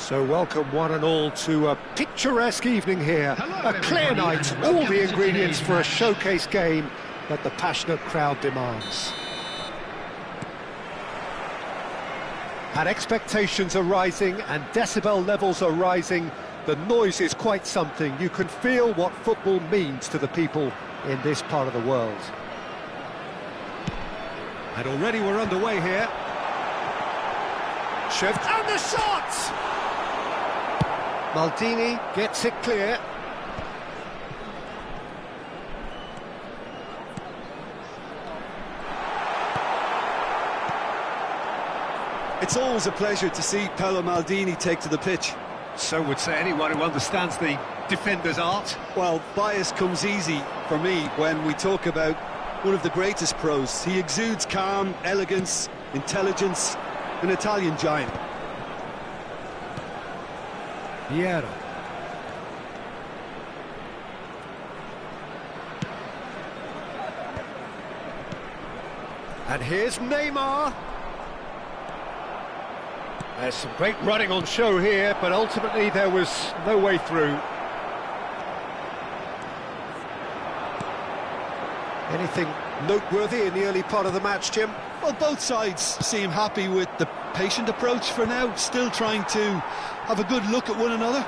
So welcome one and all to a picturesque evening here. Hello, a clear everybody, night, and all welcome the to ingredients today's for a match. showcase game that the passionate crowd demands. And expectations are rising and decibel levels are rising. The noise is quite something. You can feel what football means to the people in this part of the world. And already we're underway here. Shift and the shot! Maldini gets it clear. It's always a pleasure to see Paolo Maldini take to the pitch. So would say anyone who understands the defender's art. Well, bias comes easy for me when we talk about one of the greatest pros. He exudes calm, elegance, intelligence, an Italian giant. Piero. And here's Neymar. There's some great running on show here, but ultimately there was no way through. Anything noteworthy in the early part of the match, Jim? Well, both sides seem happy with the patient approach for now, still trying to have a good look at one another.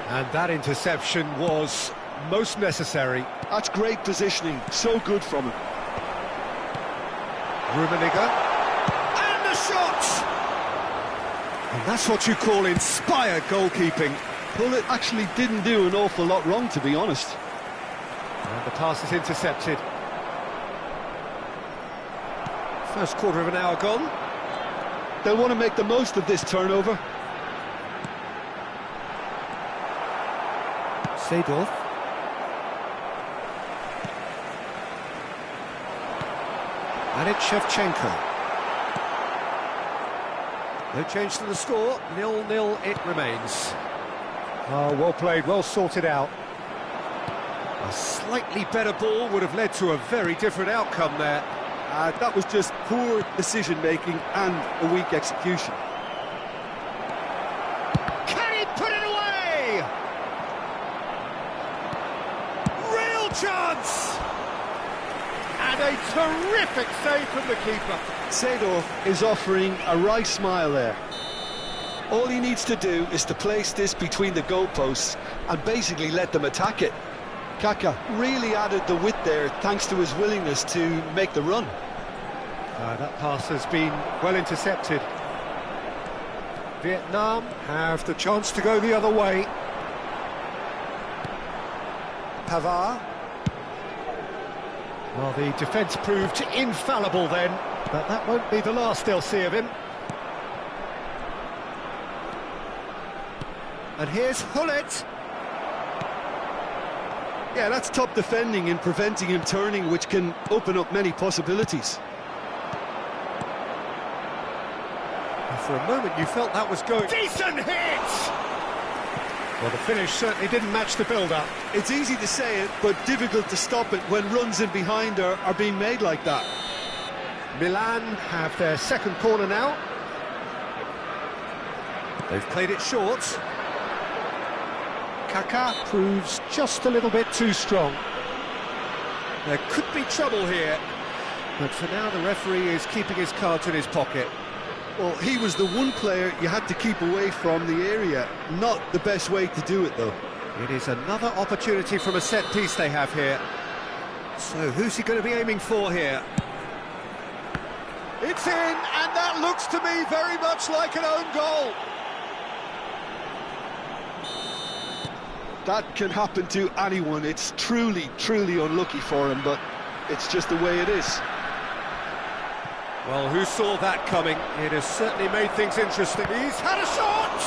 And that interception was most necessary. That's great positioning, so good from him. Rummenigge. And the shot! And that's what you call inspired goalkeeping. Well, it actually didn't do an awful lot wrong, to be honest. And the pass is intercepted. First quarter of an hour gone. They'll want to make the most of this turnover. Seedorf. And it's Shevchenko. No change to the score, 0-0 it remains. Oh, well played, well sorted out. A slightly better ball would have led to a very different outcome there. That was just poor decision-making and a weak execution. Can he put it away? Real chance! And a terrific save from the keeper. Seedorf is offering a right smile there. All he needs to do is to place this between the goalposts and basically let them attack it. Kaká really added the width there thanks to his willingness to make the run. That pass has been well intercepted. Vietnam have the chance to go the other way. Pavard. Well, the defence proved infallible then, but that won't be the last they'll see of him. And here's Hullet. Yeah, that's top defending and preventing him turning, which can open up many possibilities. And for a moment you felt that was going... Decent hit! Well, the finish certainly didn't match the build-up. It's easy to say it, but difficult to stop it when runs in behind are being made like that. Milan have their second corner now. They've played it short. Kaká proves just a little bit too strong. There could be trouble here, but for now the referee is keeping his cards in his pocket. Well, he was the one player you had to keep away from the area. Not the best way to do it, though. It is another opportunity from a set piece they have here. So who's he going to be aiming for here? It's in, and that looks to me very much like an own goal. That can happen to anyone. It's truly, truly unlucky for him, but it's just the way it is. Well, who saw that coming? It has certainly made things interesting. He's had a shot!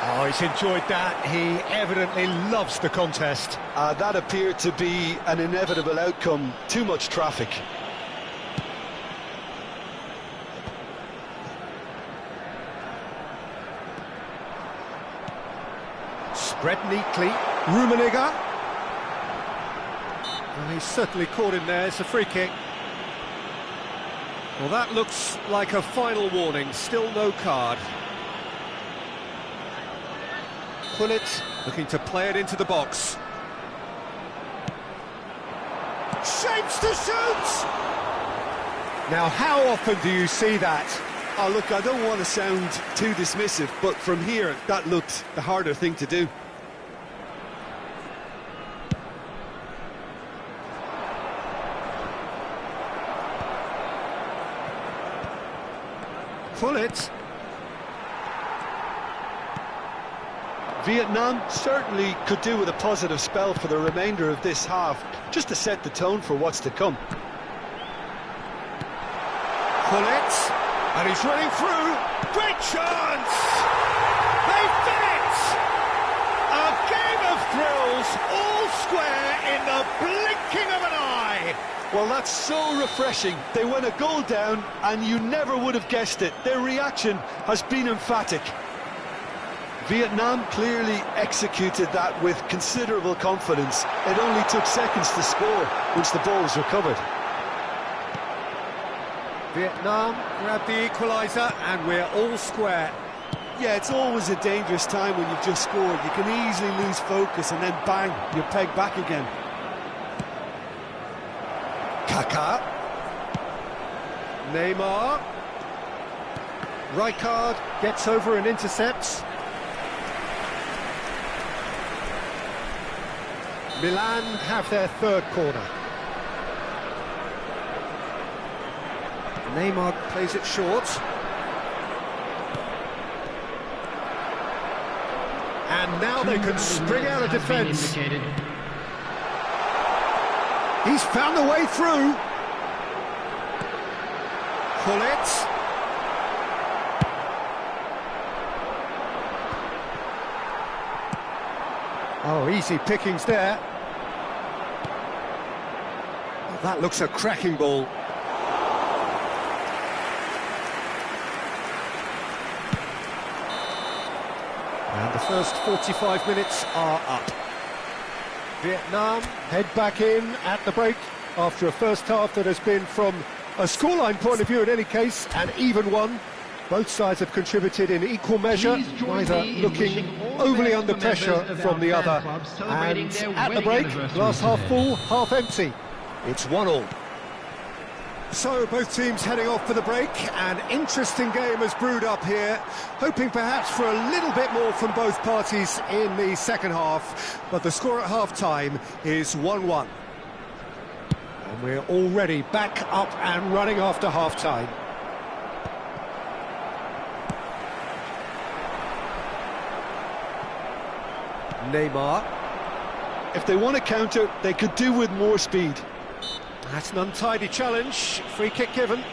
Oh, he's enjoyed that. He evidently loves the contest. That appeared to be an inevitable outcome. Too much traffic. Spread neatly. Rummenigge. Well, he's certainly caught him there. It's a free kick. Well, that looks like a final warning, still no card. Pullet looking to play it into the box. Shapes to shoot! Now, how often do you see that? Oh, look, I don't want to sound too dismissive, but from here, that looked the harder thing to do. Pullet. Vietnam certainly could do with a positive spell for the remainder of this half, just to set the tone for what's to come. Pullet, and he's running through. Great chance! They've done it! A game of thrills, all square in the blinking of an eye. Well, that's so refreshing. They went a goal down, and you never would have guessed it. Their reaction has been emphatic. Vietnam clearly executed that with considerable confidence. It only took seconds to score once the ball was recovered. Vietnam grab the equaliser, and we're all square. Yeah, it's always a dangerous time when you've just scored. You can easily lose focus and then bang, you're pegged back again. Kaká. Neymar. Rijkaard gets over and intercepts. Milan have their third corner. Neymar plays it short. And now they can spring out of defence. He's found the way through. Pullet. Oh, easy pickings there. Oh, that looks a cracking ball. And the first 45 minutes are up. Vietnam head back in at the break after a first half that has been, from a scoreline point of view in any case, an even one. Both sides have contributed in equal measure, neither looking overly under pressure from the other. And at the break, glass half full, half empty. It's 1-1. So both teams heading off for the break. An interesting game has brewed up here, hoping perhaps for a little bit more from both parties in the second half. But the score at half-time is 1-1. And we're already back up and running after half-time. Neymar. If they want to counter, they could do with more speed. That's an untidy challenge. Free kick given.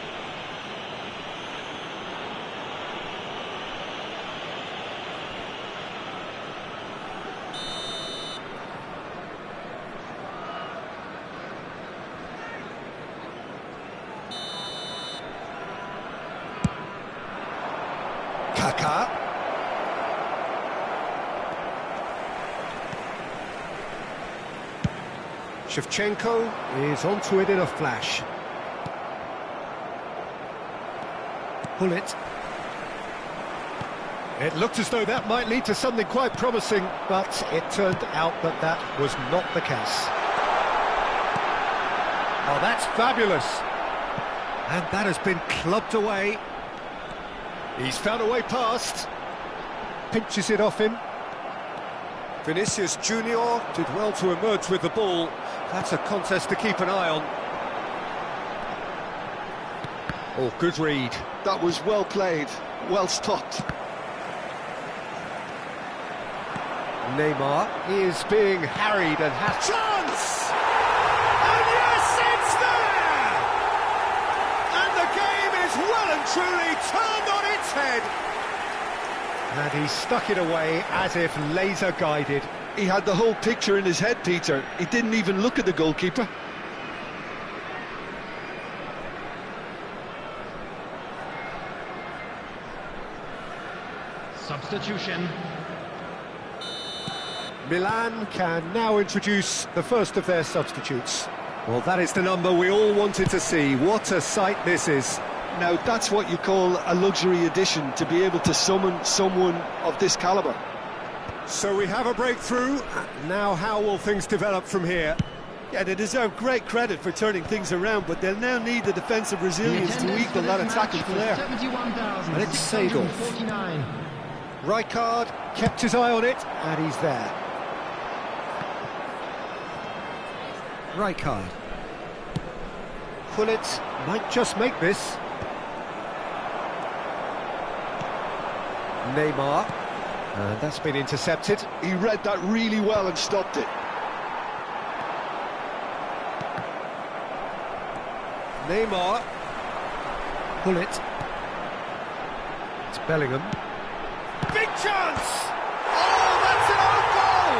Kaká. Shevchenko is onto it in a flash. Pullet. It looked as though that might lead to something quite promising, but it turned out that that was not the case. Oh, that's fabulous. And that has been clubbed away. He's found a way past. Pinches it off him. Vinicius Junior did well to emerge with the ball. That's a contest to keep an eye on. Oh, good read. That was well played, well stopped. Neymar is being harried and has chance! And yes, it's there! And the game is well and truly turned on its head. And he stuck it away as if laser-guided. He had the whole picture in his head, Peter. He didn't even look at the goalkeeper. Substitution. Milan can now introduce the first of their substitutes. Well, that is the number we all wanted to see. What a sight this is. Now, that's what you call a luxury addition, to be able to summon someone of this calibre. So we have a breakthrough. Now how will things develop from here? Yeah, they deserve great credit for turning things around, but they'll now need the defensive resilience to equal that attacking flair. And it's Seedorf. Rijkaard kept his eye on it, and he's there. Rijkaard. Gullit might just make this. Neymar. And that's been intercepted. He read that really well and stopped it. Neymar. Gullit. It's Bellingham. Big chance! Oh, that's an own goal!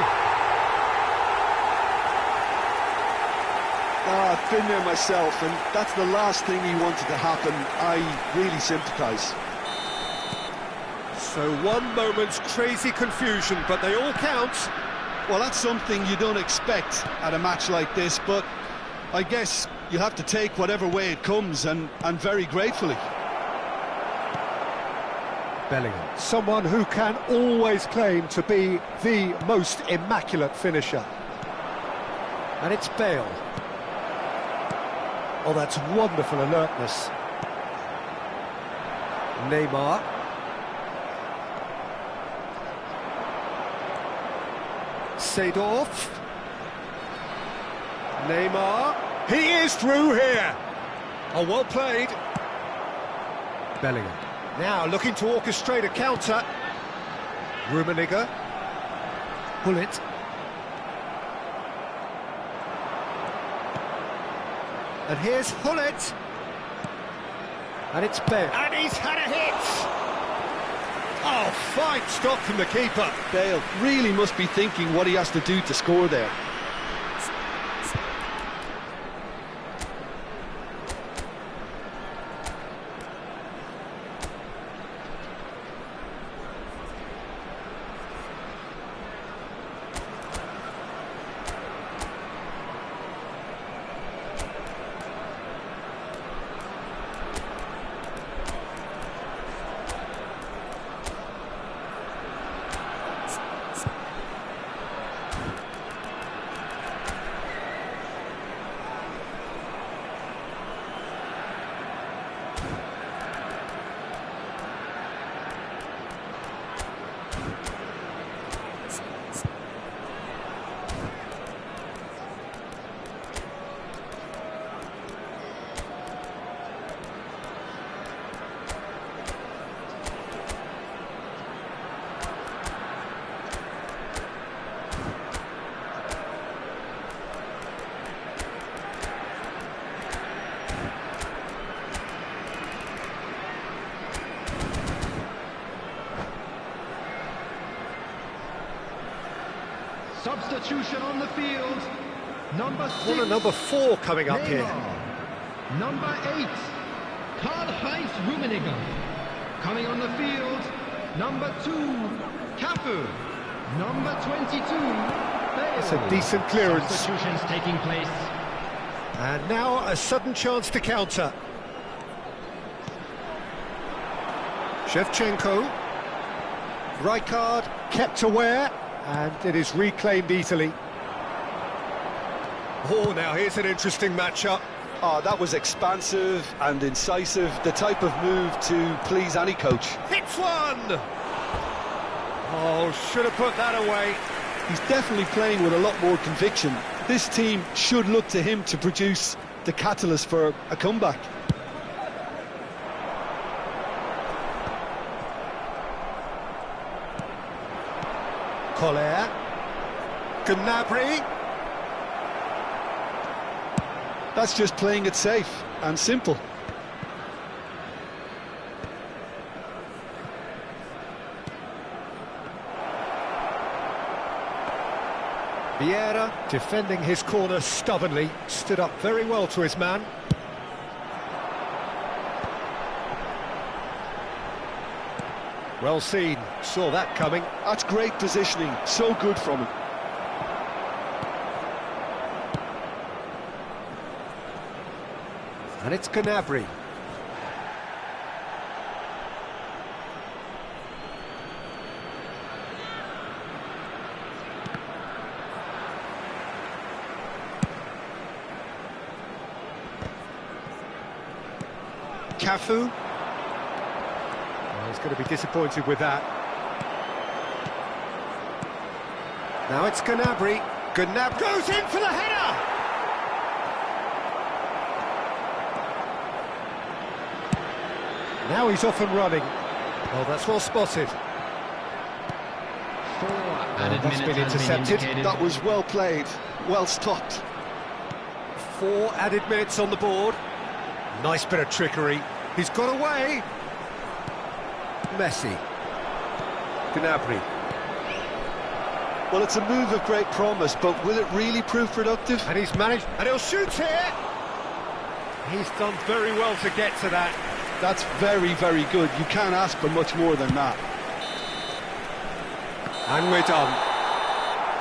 I've been there myself, and that's the last thing he wanted to happen. I really sympathise. So one moment's crazy confusion, but they all count. Well, that's something you don't expect at a match like this, but I guess you have to take whatever way it comes, and very gratefully. Bellingham, someone who can always claim to be the most immaculate finisher. And it's Bale. Oh, that's wonderful alertness. Neymar. Seedorf. Neymar. He is through here. Oh, well played. Bellingham. Now looking to orchestrate a counter. Rummenigge. Gullit. And here's Gullit. And it's Bale. And he's had a hit. Oh, fine stop from the keeper. Bale really must be thinking what he has to do to score there. Substitution on the field. Number 6. What a number 4 coming up Neymar. here. Number 8. Karl-Heinz Rummenigge. Coming on the field. Number 2. Cafu. Number 22. Bale. It's a decent clearance. Substitutions taking place. And now a sudden chance to counter. Shevchenko. Rijkaard kept aware. And it is reclaimed easily. Oh, now here's an interesting matchup. Oh, that was expansive and incisive, the type of move to please any coach. Hits one! Oh, should have put that away. He's definitely playing with a lot more conviction. This team should look to him to produce the catalyst for a comeback. Collier. Gnabry. That's just playing it safe and simple. Vieira, defending his corner stubbornly, stood up very well to his man. Well seen, saw that coming. That's great positioning, so good from him. And it's Gnabry. Cafu. Well, he's going to be disappointed with that. Now it's Gnabry. Gnabry goes in for the header! Now he's off and running. Well, that's well spotted. 4 added that's minutes been has intercepted. indicated. That was well played, well stopped. 4 added minutes on the board. Nice bit of trickery. He's got away. Messi. Gnabry. Well, it's a move of great promise, but will it really prove productive? And he's managed, and he'll shoot here. He's done very well to get to that. That's very, very good. You can't ask for much more than that. And we're done.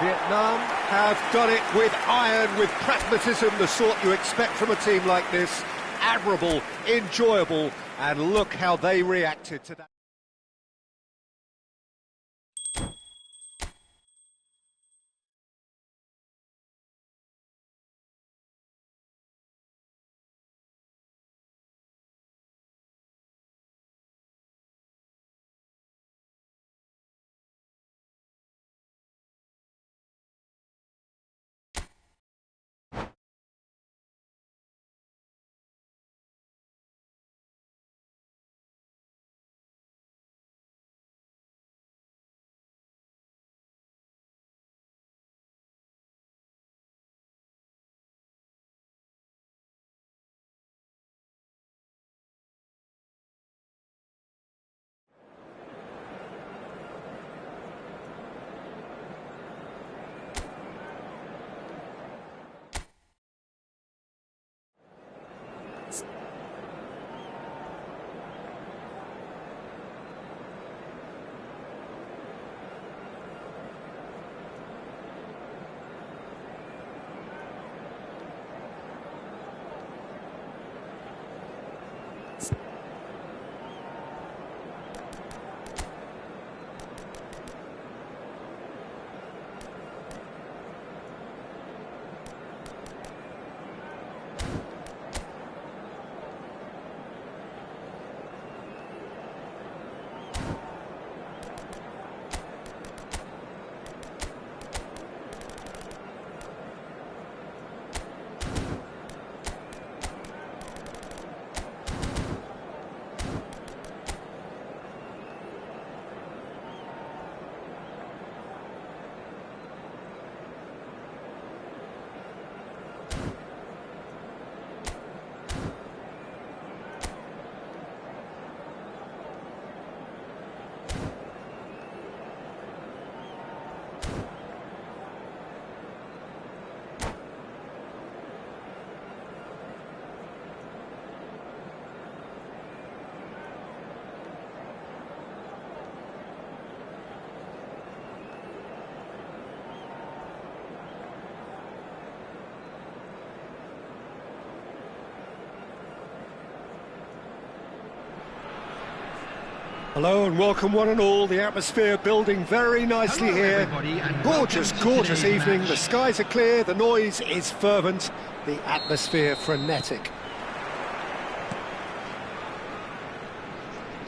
Vietnam have done it with iron, with pragmatism, the sort you expect from a team like this. Admirable, enjoyable, and look how they reacted to that. Hello and welcome one and all. The atmosphere building very nicely Hello, here. everybody, and Gorgeous, welcome to gorgeous today's evening. match. The skies are clear, the noise is fervent, the atmosphere frenetic.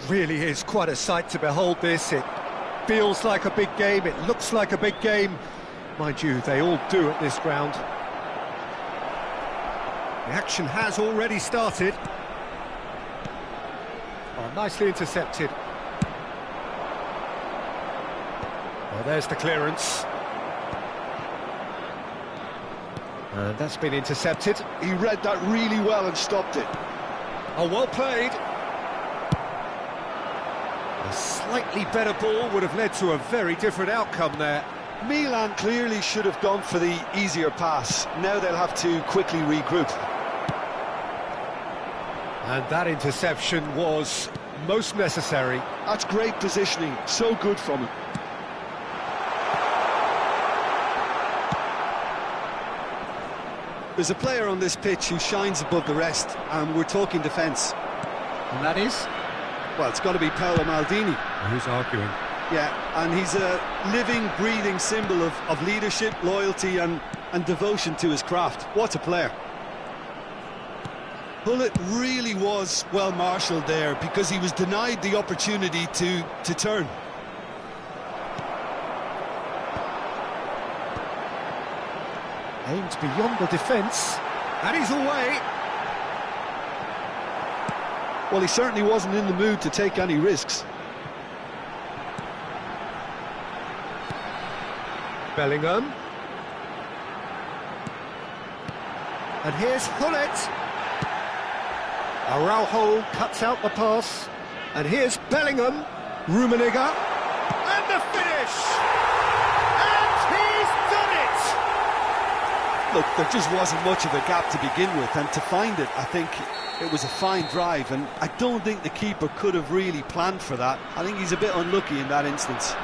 Really is quite a sight to behold this. It feels like a big game, it looks like a big game. Mind you, they all do at this ground. The action has already started. Oh, nicely intercepted. Well, there's the clearance. And that's been intercepted. He read that really well and stopped it. Oh, well played. A slightly better ball would have led to a very different outcome there. Milan clearly should have gone for the easier pass. Now they'll have to quickly regroup. And that interception was most necessary. That's great positioning, so good from him. There's a player on this pitch who shines above the rest, and we're talking defence. And that is? Well, it's got to be Paolo Maldini. Who's arguing? Yeah, and he's a living, breathing symbol of leadership, loyalty and devotion to his craft. What a player. Bullet really was well marshalled there because he was denied the opportunity to turn. Aimed beyond the defence, and he's away. Well, he certainly wasn't in the mood to take any risks. Bellingham. And here's Hullet. Araujo cuts out the pass. And here's Bellingham. Rummenigge. And the finish! And he's done it! Look, there just wasn't much of a gap to begin with, and to find it, I think it was a fine drive, and I don't think the keeper could have really planned for that. I think he's a bit unlucky in that instance.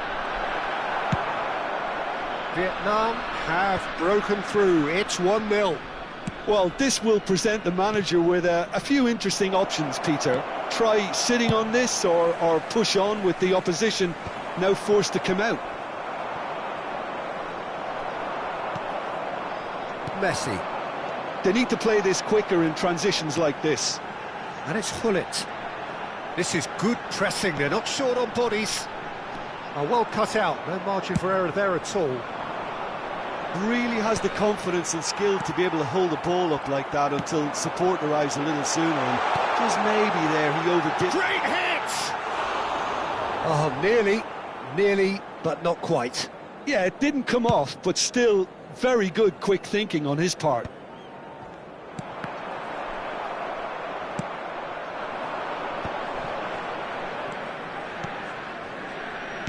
Vietnam have broken through. It's 1-0. Well, this will present the manager with a few interesting options, Peter. Try sitting on this or push on with the opposition now forced to come out. Messi. They need to play this quicker in transitions like this. And it's Hullet. This is good pressing. They're not short on bodies. Oh, well cut out. No margin for error there at all. Really has the confidence and skill to be able to hold the ball up like that until support arrives a little sooner, and just maybe there he overdid. Great hit! Oh, nearly, but not quite. Yeah, it didn't come off, but still very good quick thinking on his part.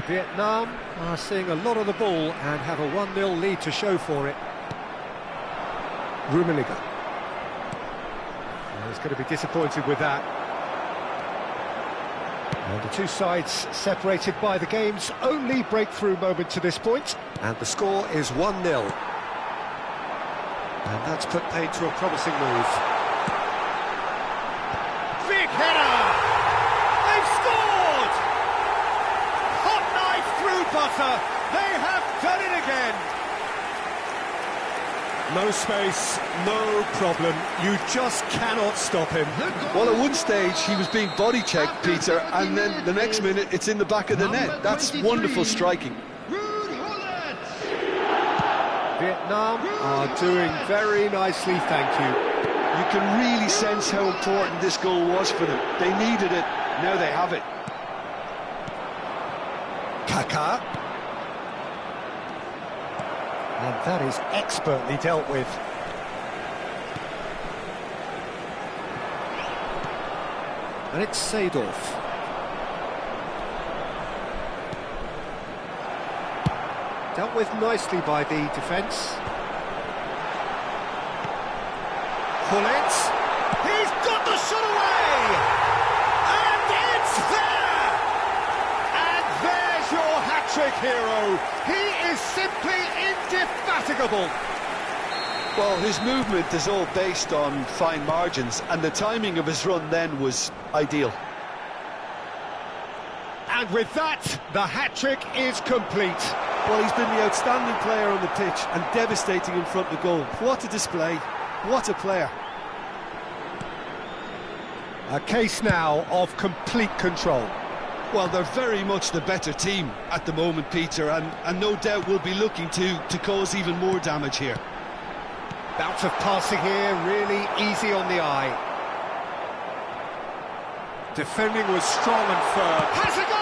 Vietnam are seeing a lot of the ball and have a 1-0 lead to show for it. Rummenigge. He's going to be disappointed with that. And the two sides separated by the game's only breakthrough moment to this point. And the score is 1-0. And that's put paid to a promising move. Big header! They've scored! Hot knife through butter! They have done it again! No space, no problem. You just cannot stop him. Well, at one stage he was being body checked, Peter, and then the next minute it's in the back of the net. That's wonderful striking. Vietnam are doing very nicely, thank you. You can really sense how important this goal was for them. They needed it, now they have it. Kaká. And that is expertly dealt with. And it's Seedorf. Dealt with nicely by the defence. Hullet. He's got the shot away! And it's there! And there's your hat-trick hero. He is simply indefatigable. Well, his movement is all based on fine margins, and the timing of his run then was ideal. And with that, the hat-trick is complete. Well, he's been the outstanding player on the pitch and devastating in front of goal. What a display, what a player. A case now of complete control. Well, they're very much the better team at the moment, Peter, and no doubt will be looking to cause even more damage here. Bout of passing here, really easy on the eye. Defending was strong and firm. Has a go!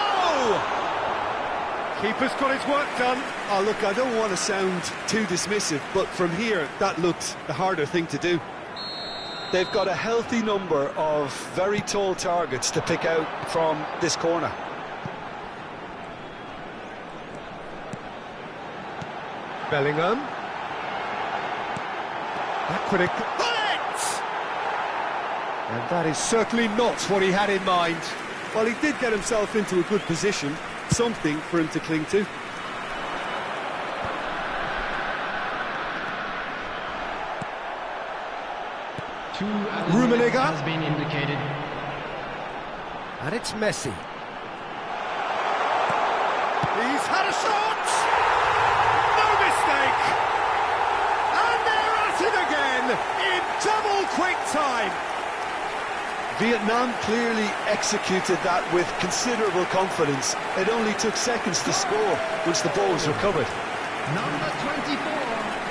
Keeper's got his work done. Oh, look, I don't want to sound too dismissive, but from here, that looked the harder thing to do. They've got a healthy number of very tall targets to pick out from this corner. Bellingham. Aquinic. Bullet! And that is certainly not what he had in mind. Well, he did get himself into a good position, something for him to cling to. Rummenigge has been indicated. And it's Messi. He's had a shot! No mistake! And they're at it again in double quick time! Vietnam clearly executed that with considerable confidence. It only took seconds to score once the ball was recovered. Number 24,